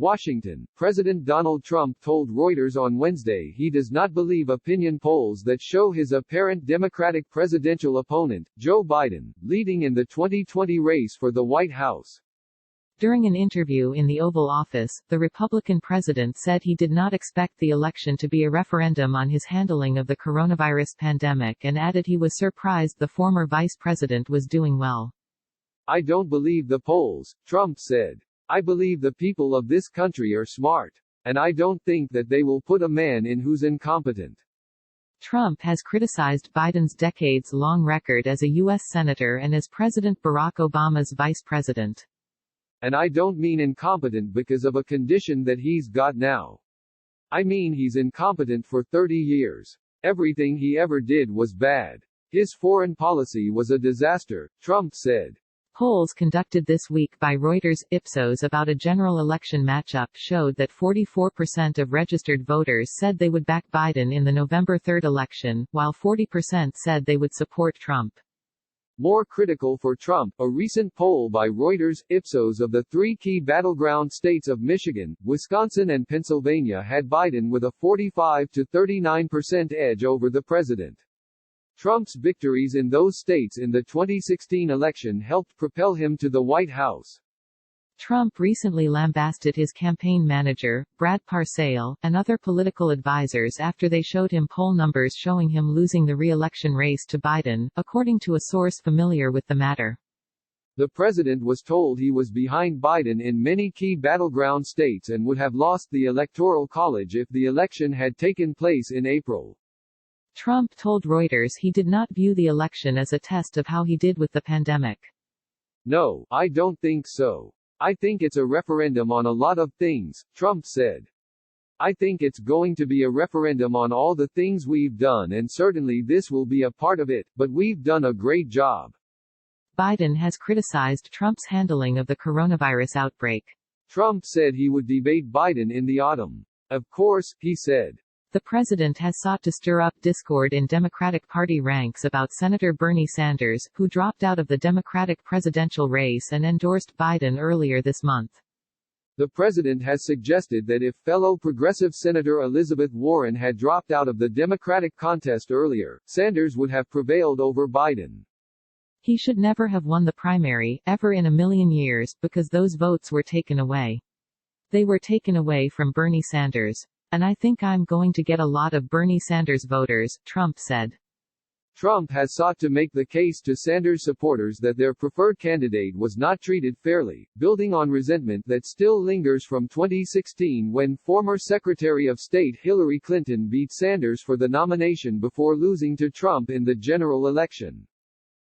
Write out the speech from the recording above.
Washington, President Donald Trump told Reuters on Wednesday he does not believe opinion polls that show his apparent Democratic presidential opponent, Joe Biden, leading in the 2020 race for the White House. During an interview in the Oval Office, the Republican president said he did not expect the election to be a referendum on his handling of the coronavirus pandemic and added he was surprised the former vice president was doing well. "I don't believe the polls," Trump said. "I believe the people of this country are smart. And I don't think that they will put a man in who's incompetent." Trump has criticized Biden's decades-long record as a U.S. Senator and as President Barack Obama's vice president. "And I don't mean incompetent because of a condition that he's got now. I mean he's incompetent for 30 years. Everything he ever did was bad. His foreign policy was a disaster," Trump said. Polls conducted this week by Reuters Ipsos about a general election matchup showed that 44% of registered voters said they would back Biden in the November 3 election, while 40% said they would support Trump. More critical for Trump, a recent poll by Reuters Ipsos of the three key battleground states of Michigan, Wisconsin and Pennsylvania had Biden with a 45 to 39% edge over the president. Trump's victories in those states in the 2016 election helped propel him to the White House. Trump recently lambasted his campaign manager, Brad Parscale, and other political advisors after they showed him poll numbers showing him losing the re-election race to Biden, according to a source familiar with the matter. The president was told he was behind Biden in many key battleground states and would have lost the Electoral College if the election had taken place in April. Trump told Reuters he did not view the election as a test of how he did with the pandemic. "No, I don't think so. I think it's a referendum on a lot of things," Trump said. "I think it's going to be a referendum on all the things we've done and certainly this will be a part of it, but we've done a great job." Biden has criticized Trump's handling of the coronavirus outbreak. Trump said he would debate Biden in the autumn. "Of course," he said. The president has sought to stir up discord in Democratic Party ranks about Senator Bernie Sanders, who dropped out of the Democratic presidential race and endorsed Biden earlier this month. The president has suggested that if fellow progressive Senator Elizabeth Warren had dropped out of the Democratic contest earlier, Sanders would have prevailed over Biden. He should never have won the primary, ever in a million years, because those votes were taken away. They were taken away from Bernie Sanders. And I think I'm going to get a lot of Bernie Sanders voters, Trump said. Trump has sought to make the case to Sanders supporters that their preferred candidate was not treated fairly, building on resentment that still lingers from 2016 when former Secretary of State Hillary Clinton beat Sanders for the nomination before losing to Trump in the general election.